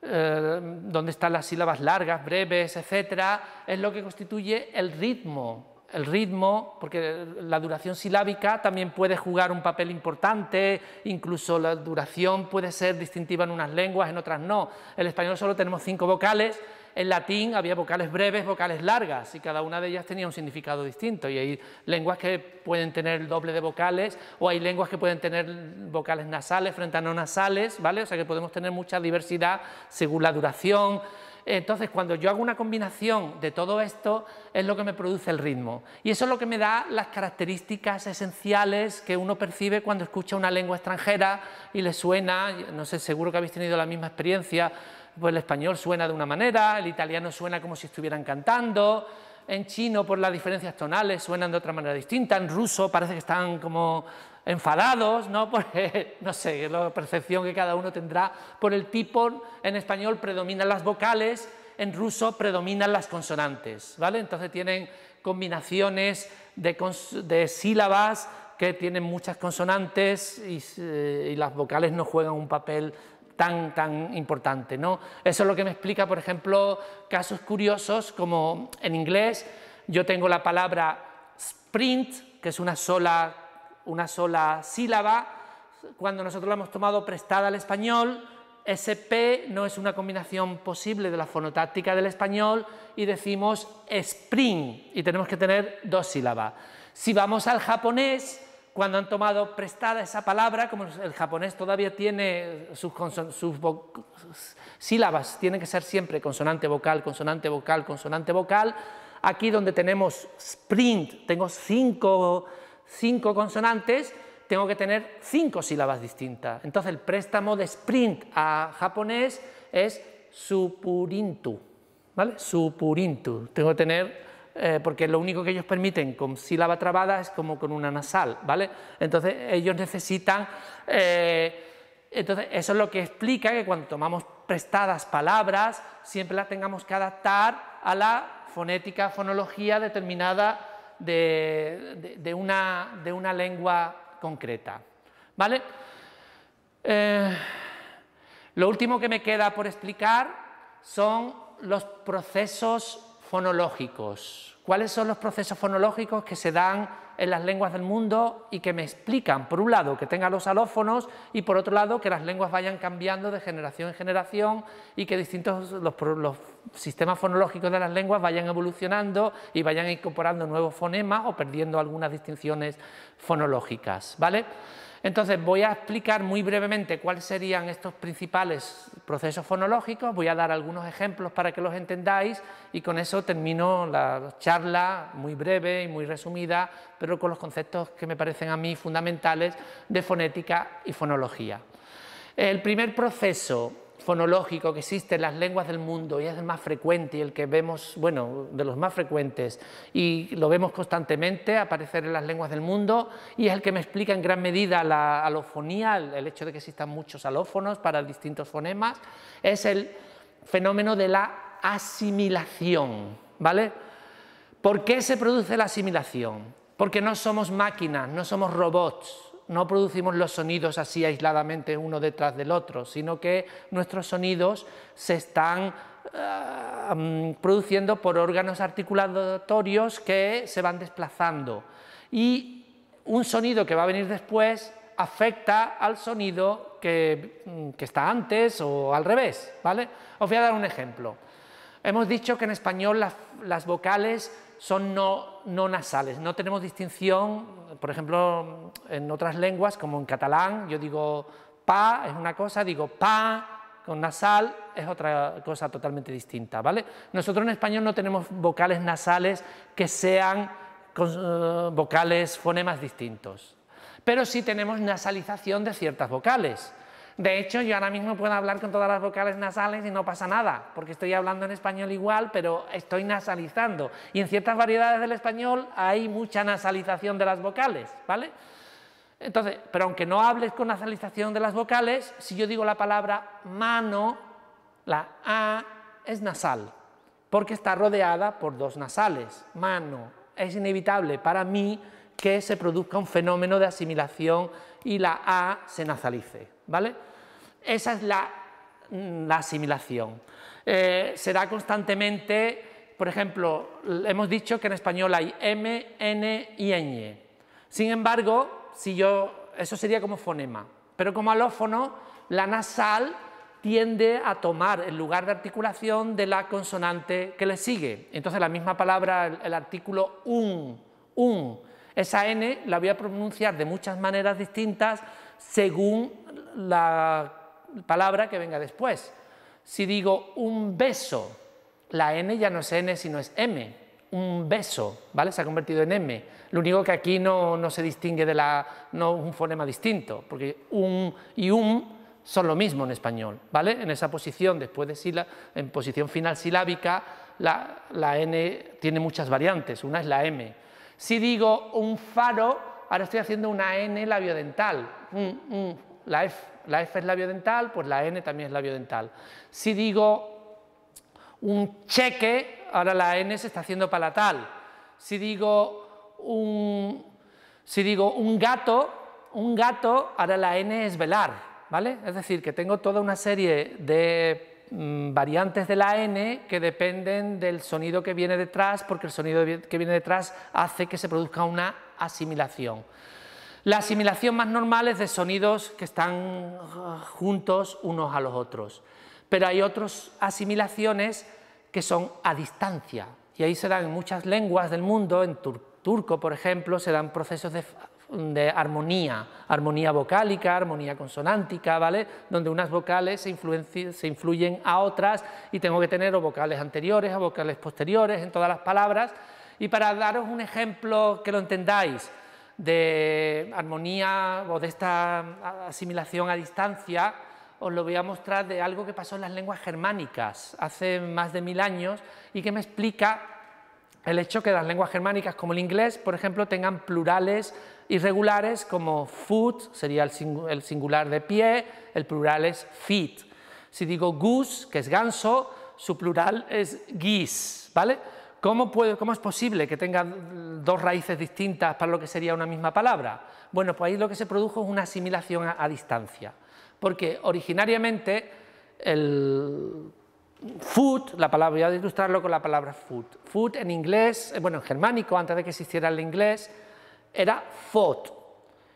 donde están las sílabas largas, breves, etcétera, es lo que constituye el ritmo. El ritmo, porque la duración silábica también puede jugar un papel importante, incluso la duración puede ser distintiva en unas lenguas, en otras no. En el español solo tenemos 5 vocales, en latín había vocales breves, vocales largas, y cada una de ellas tenía un significado distinto, y hay lenguas que pueden tener el doble de vocales, o hay lenguas que pueden tener vocales nasales frente a no nasales, ¿vale? O sea que podemos tener mucha diversidad según la duración. Entonces, cuando yo hago una combinación de todo esto, es lo que me produce el ritmo. Y eso es lo que me da las características esenciales que uno percibe cuando escucha una lengua extranjera y le suena, no sé, seguro que habéis tenido la misma experiencia, pues el español suena de una manera, el italiano suena como si estuvieran cantando, en chino por las diferencias tonales suenan de otra manera distinta, en ruso parece que están como enfadados, ¿no? Porque, no sé, la percepción que cada uno tendrá por el tipo. En español predominan las vocales, en ruso predominan las consonantes, ¿vale? Entonces tienen combinaciones de sílabas que tienen muchas consonantes y las vocales no juegan un papel tan importante, ¿no? Eso es lo que me explica, por ejemplo, casos curiosos como en inglés yo tengo la palabra sprint, que es una sola sílaba. Cuando nosotros la hemos tomado prestada al español, SP no es una combinación posible de la fonotáctica del español y decimos spring y tenemos que tener 2 sílabas. Si vamos al japonés, cuando han tomado prestada esa palabra, como el japonés todavía tiene sus sílabas, tienen que ser siempre consonante vocal, consonante vocal, consonante vocal. Aquí donde tenemos sprint, tengo 5 consonantes, tengo que tener 5 sílabas distintas. Entonces el préstamo de sprint a japonés es supurintu, ¿vale? Supurintu. Tengo que tener, porque lo único que ellos permiten con sílaba trabada es como con una nasal, ¿vale? Entonces ellos necesitan, entonces eso es lo que explica que cuando tomamos prestadas palabras siempre las tengamos que adaptar a la fonética, fonología determinada de una lengua concreta, ¿vale? Lo último que me queda por explicar son los procesos fonológicos. ¿Cuáles son los procesos fonológicos que se dan en las lenguas del mundo y que me explican, por un lado, que tenga los alófonos y por otro lado, que las lenguas vayan cambiando de generación en generación y que los sistemas fonológicos de las lenguas vayan evolucionando y vayan incorporando nuevos fonemas o perdiendo algunas distinciones fonológicas, ¿vale? Entonces voy a explicar muy brevemente cuáles serían estos principales procesos fonológicos, voy a dar algunos ejemplos para que los entendáis y con eso termino la charla muy breve y muy resumida, pero con los conceptos que me parecen a mí fundamentales de fonética y fonología. El primer proceso fonológico que existe en las lenguas del mundo y es el más frecuente y el que vemos, bueno, de los más frecuentes y lo vemos constantemente aparecer en las lenguas del mundo y es el que me explica en gran medida la alofonía, el hecho de que existan muchos alófonos para distintos fonemas, es el fenómeno de la asimilación, ¿vale? ¿Por qué se produce la asimilación? Porque no somos máquinas, no somos robots. No producimos los sonidos así aisladamente uno detrás del otro, sino que nuestros sonidos se están produciendo por órganos articulatorios que se van desplazando. Y un sonido que va a venir después afecta al sonido que está antes o al revés, ¿vale? Os voy a dar un ejemplo. Hemos dicho que en español las vocales son no nasales, no tenemos distinción, por ejemplo, en otras lenguas, como en catalán, yo digo pa, es una cosa, digo pa, con nasal, es otra cosa totalmente distinta, ¿vale? Nosotros en español no tenemos vocales nasales que sean vocales, fonemas distintos, pero sí tenemos nasalización de ciertas vocales. De hecho, yo ahora mismo puedo hablar con todas las vocales nasales y no pasa nada, porque estoy hablando en español igual, pero estoy nasalizando. Y en ciertas variedades del español hay mucha nasalización de las vocales, ¿vale? Entonces, pero aunque no hables con nasalización de las vocales, si yo digo la palabra mano, la A es nasal, porque está rodeada por dos nasales, mano. Es inevitable para mí que se produzca un fenómeno de asimilación y la A se nasalice, ¿vale? Esa es la asimilación. Será constantemente, por ejemplo, hemos dicho que en español hay M, N y ñ. Sin embargo, eso sería como fonema, pero como alófono, la nasal tiende a tomar el lugar de articulación de la consonante que le sigue. Entonces la misma palabra, el artículo esa N la voy a pronunciar de muchas maneras distintas según la palabra que venga después. Si digo un beso, la N ya no es N sino es M, un beso, ¿vale? Se ha convertido en M. Lo único que aquí no se distingue de no un fonema distinto, porque un y son lo mismo en español, ¿vale? En esa posición, después de en posición final silábica, la N tiene muchas variantes, una es la M. Si digo un faro, ahora estoy haciendo una N labiodental, la F es labiodental, pues la N también es labiodental. Si digo un cheque, ahora la N se está haciendo palatal. Si digo un gato, ahora la N es velar, ¿vale? Es decir, que tengo toda una serie de variantes de la N que dependen del sonido que viene detrás, porque el sonido que viene detrás hace que se produzca una asimilación. La asimilación más normal es de sonidos que están juntos unos a los otros, pero hay otras asimilaciones que son a distancia, y ahí se dan en muchas lenguas del mundo, en turco, por ejemplo, se dan procesos de armonía vocálica, armonía consonántica, ¿vale? Donde unas vocales se influyen a otras y tengo que tener o vocales anteriores o vocales posteriores en todas las palabras. Y para daros un ejemplo que lo entendáis, de armonía o de esta asimilación a distancia, os lo voy a mostrar de algo que pasó en las lenguas germánicas hace más de 1000 años y que me explica el hecho que las lenguas germánicas como el inglés, por ejemplo, tengan plurales irregulares como foot, sería el singular de pie, el plural es feet. Si digo goose, que es ganso, su plural es geese, ¿vale? ¿Cómo es posible que tenga dos raíces distintas para lo que sería una misma palabra? Bueno, pues ahí lo que se produjo es una asimilación a distancia, porque originariamente el food, la palabra, voy a ilustrarlo con la palabra food. Food en inglés, bueno, en germánico, antes de que existiera el inglés, era fot,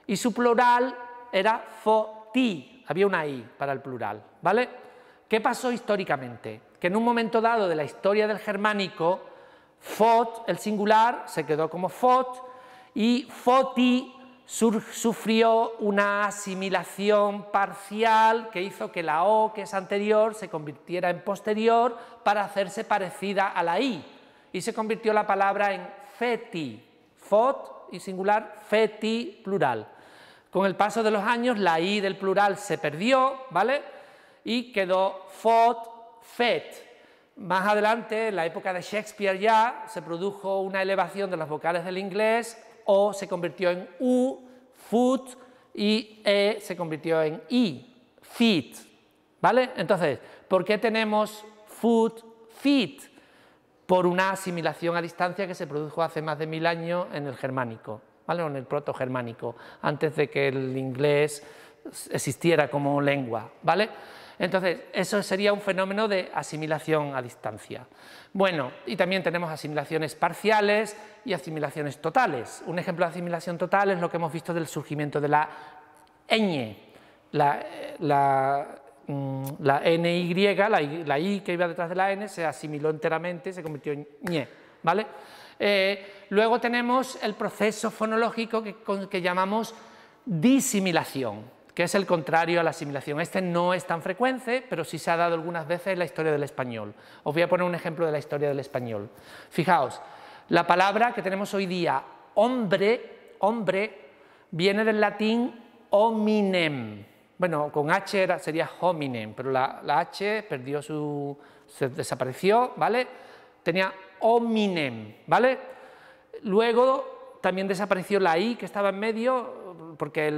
y su plural era foti, había una i para el plural, ¿vale? ¿Qué pasó históricamente? Que en un momento dado de la historia del germánico, fot, el singular, se quedó como fot, y foti sufrió una asimilación parcial que hizo que la O, que es anterior, se convirtiera en posterior para hacerse parecida a la I, y se convirtió la palabra en feti, fot y singular, feti plural. Con el paso de los años la I del plural se perdió, ¿vale? Y quedó fot, fet. Más adelante, en la época de Shakespeare ya, se produjo una elevación de las vocales del inglés, O se convirtió en U, foot, y E se convirtió en I, feet, ¿vale? Entonces, ¿por qué tenemos foot, feet? Por una asimilación a distancia que se produjo hace más de 1000 años en el germánico, ¿vale? O en el proto-germánico, antes de que el inglés existiera como lengua, ¿vale? Entonces, eso sería un fenómeno de asimilación a distancia. Bueno, y también tenemos asimilaciones parciales y asimilaciones totales. Un ejemplo de asimilación total es lo que hemos visto del surgimiento de la ñ, la NY, la I que iba detrás de la N, se asimiló enteramente, se convirtió en ñ, ¿vale? Luego tenemos el proceso fonológico que llamamos disimilación, que es el contrario a la asimilación. Este no es tan frecuente, pero sí se ha dado algunas veces en la historia del español. Os voy a poner un ejemplo de la historia del español. Fijaos, la palabra que tenemos hoy día, hombre, viene del latín hominem. Bueno, con H sería hominem, pero la H desapareció, ¿vale? Tenía hominem, ¿vale? Luego también desapareció la I que estaba en medio, porque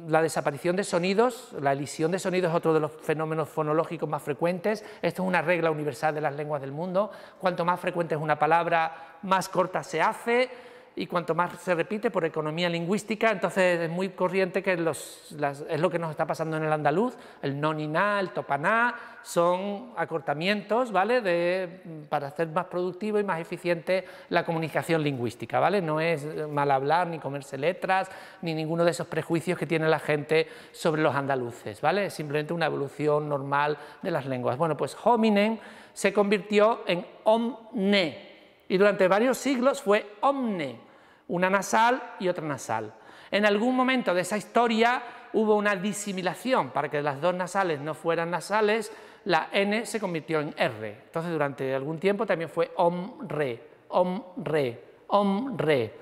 la desaparición de sonidos, la elisión de sonidos es otro de los fenómenos fonológicos más frecuentes. Esto es una regla universal de las lenguas del mundo. Cuanto más frecuente es una palabra, más corta se hace, y cuanto más se repite por economía lingüística. Entonces es muy corriente que es lo que nos está pasando en el andaluz, el no ni na, el topaná, son acortamientos, ¿vale? Para hacer más productivo y más eficiente la comunicación lingüística, ¿vale? No es mal hablar, ni comerse letras, ni ninguno de esos prejuicios que tiene la gente sobre los andaluces, ¿vale? Es simplemente una evolución normal de las lenguas. Bueno, pues hominem se convirtió en omne, y durante varios siglos fue omne, una nasal y otra nasal. En algún momento de esa historia hubo una disimilación para que las dos nasales no fueran nasales, la N se convirtió en R. Entonces durante algún tiempo también fue omre, omre, omre.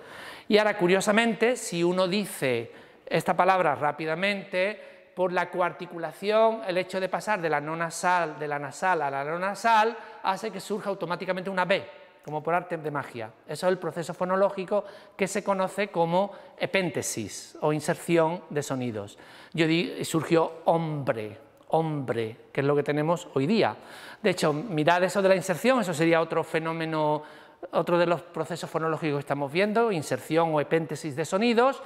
Y ahora curiosamente, si uno dice esta palabra rápidamente, por la coarticulación, el hecho de pasar de la no nasal, de la nasal a la no nasal, hace que surja automáticamente una B, como por arte de magia. Eso es el proceso fonológico que se conoce como epéntesis o inserción de sonidos. Surgió hombre, que es lo que tenemos hoy día. De hecho, mirad eso de la inserción, eso sería otro fenómeno, otro de los procesos fonológicos que estamos viendo, inserción o epéntesis de sonidos.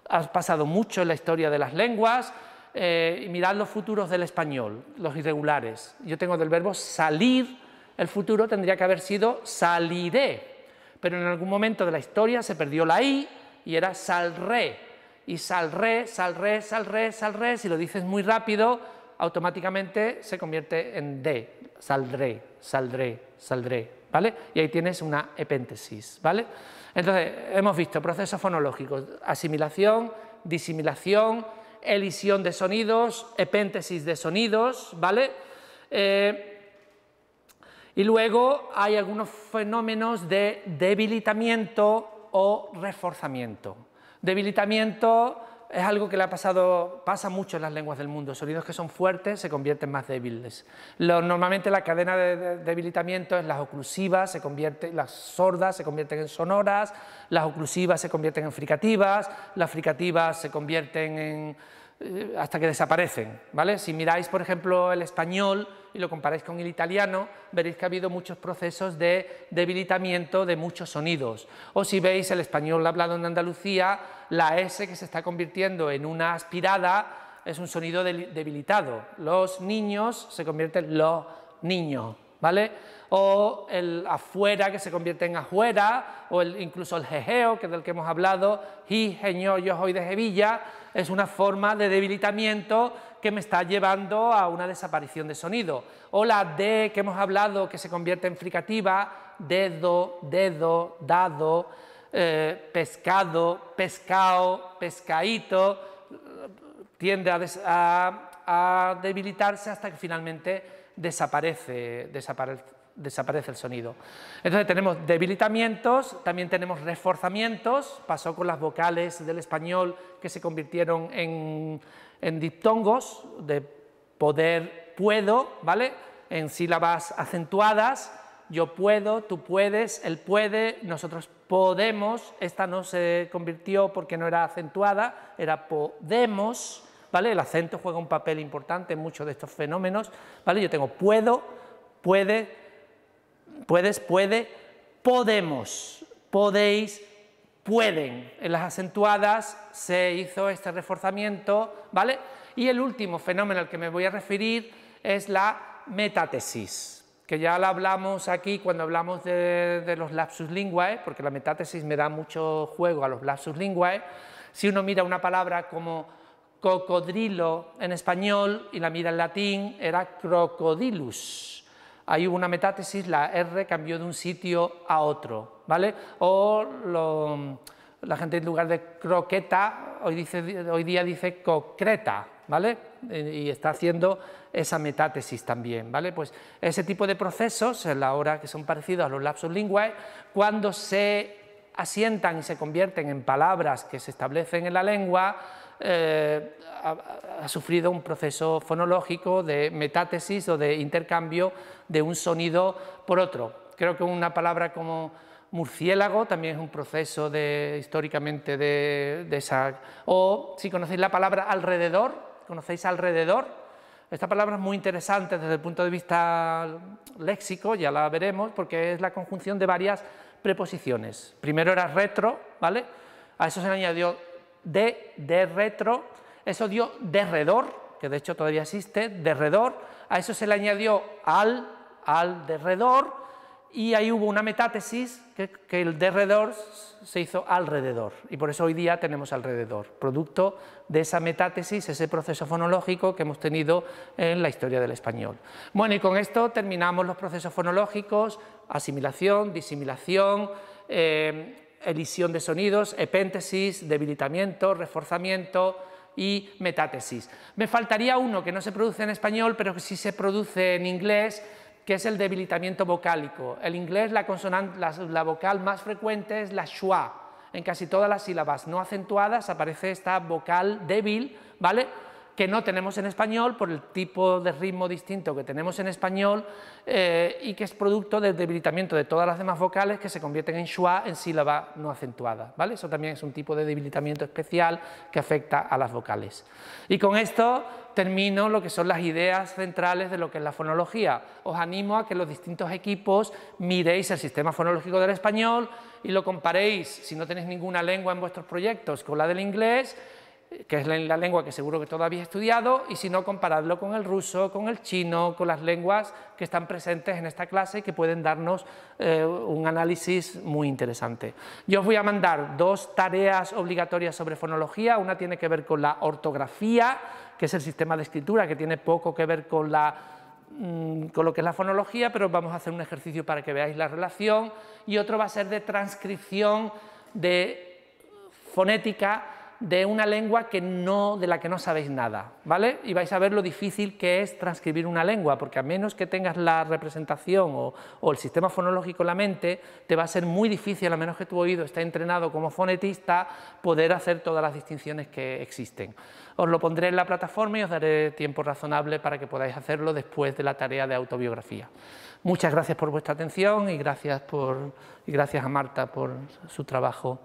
Ha pasado mucho en la historia de las lenguas. Y mirad los futuros del español, los irregulares. Yo tengo del verbo salir. El futuro tendría que haber sido saliré, pero en algún momento de la historia se perdió la I y era salré. Y salré, salré, salré, salré, si lo dices muy rápido, automáticamente se convierte en D, saldré, saldré, saldré, ¿vale? Y ahí tienes una epéntesis, ¿vale? Entonces, hemos visto procesos fonológicos, asimilación, disimilación, elisión de sonidos, epéntesis de sonidos, ¿vale? Y luego hay algunos fenómenos de debilitamiento o reforzamiento. Debilitamiento es algo que pasa mucho en las lenguas del mundo. Sonidos que son fuertes se convierten más débiles. Normalmente la cadena de debilitamiento es las oclusivas, las sordas se convierten en sonoras, las oclusivas se convierten en fricativas, las fricativas se convierten hasta que desaparecen, ¿vale? Si miráis, por ejemplo, el español y lo comparáis con el italiano, veréis que ha habido muchos procesos de debilitamiento de muchos sonidos. O si veis el español hablado en Andalucía, la S que se está convirtiendo en una aspirada es un sonido debilitado. Los niños se convierten en los niños, ¿vale? O el afuera que se convierte en afuera, o incluso el jejeo, que es del que hemos hablado, ji, jeño, yo soy de Sevilla, es una forma de debilitamiento que me está llevando a una desaparición de sonido. O la D que hemos hablado, que se convierte en fricativa, dedo, dedo, dado, pescado, pescao, pescaíto, tiende a debilitarse hasta que finalmente desaparece el sonido. Entonces tenemos debilitamientos, también tenemos reforzamientos, pasó con las vocales del español que se convirtieron en diptongos, de poder, puedo, ¿vale? En sílabas acentuadas, yo puedo, tú puedes, él puede, nosotros podemos, esta no se convirtió porque no era acentuada, era podemos, ¿vale? El acento juega un papel importante en muchos de estos fenómenos, ¿vale? Yo tengo puedo, puede, puedes, puede, podemos, podéis, pueden. En las acentuadas se hizo este reforzamiento, ¿vale? Y el último fenómeno al que me voy a referir es la metátesis, que ya la hablamos aquí cuando hablamos de los lapsus linguae, porque la metátesis me da mucho juego a los lapsus linguae. Si uno mira una palabra como cocodrilo en español y la mira en latín, era crocodilus. Ahí hubo una metátesis, la R cambió de un sitio a otro, ¿vale? O la gente en lugar de croqueta hoy día dice concreta, ¿vale? Y está haciendo esa metátesis también, ¿vale? Pues ese tipo de procesos, a la hora que son parecidos a los lapsus linguae, cuando se asientan y se convierten en palabras que se establecen en la lengua, ha sufrido un proceso fonológico de metátesis o de intercambio de un sonido por otro. Creo que una palabra como murciélago también es un proceso históricamente de esa... O si conocéis la palabra alrededor, ¿conocéis alrededor? Esta palabra es muy interesante desde el punto de vista léxico, ya la veremos, porque es la conjunción de varias preposiciones. Primero era retro, ¿vale? A eso se le añadió de retro, eso dio derredor, que de hecho todavía existe, derredor, a eso se le añadió al derredor, y ahí hubo una metátesis que el derredor se hizo alrededor, y por eso hoy día tenemos alrededor, producto de esa metátesis, ese proceso fonológico que hemos tenido en la historia del español. Bueno, y con esto terminamos los procesos fonológicos: asimilación, disimilación, elisión de sonidos, epéntesis, debilitamiento, reforzamiento y metátesis. Me faltaría uno que no se produce en español, pero que sí se produce en inglés, que es el debilitamiento vocálico. En inglés la vocal más frecuente es la schwa. En casi todas las sílabas no acentuadas aparece esta vocal débil, ¿vale?, que no tenemos en español por el tipo de ritmo distinto que tenemos en español, y que es producto del debilitamiento de todas las demás vocales que se convierten en schwa, en sílaba no acentuada, ¿vale? Eso también es un tipo de debilitamiento especial que afecta a las vocales. Y con esto termino lo que son las ideas centrales de lo que es la fonología. Os animo a que los distintos equipos miréis el sistema fonológico del español y lo comparéis, si no tenéis ninguna lengua en vuestros proyectos, con la del inglés, que es la lengua que seguro que todos habéis estudiado, y si no, comparadlo con el ruso, con el chino, con las lenguas que están presentes en esta clase y que pueden darnos un análisis muy interesante. Yo os voy a mandar dos tareas obligatorias sobre fonología. Una tiene que ver con la ortografía, que es el sistema de escritura, que tiene poco que ver con lo que es la fonología, pero vamos a hacer un ejercicio para que veáis la relación, y otro va a ser de transcripción de fonética de una lengua de la que no sabéis nada, ¿vale? Y vais a ver lo difícil que es transcribir una lengua, porque a menos que tengas la representación o el sistema fonológico en la mente, te va a ser muy difícil, a menos que tu oído esté entrenado como fonetista, poder hacer todas las distinciones que existen. Os lo pondré en la plataforma y os daré tiempo razonable para que podáis hacerlo después de la tarea de autobiografía. Muchas gracias por vuestra atención y gracias a Marta por su trabajo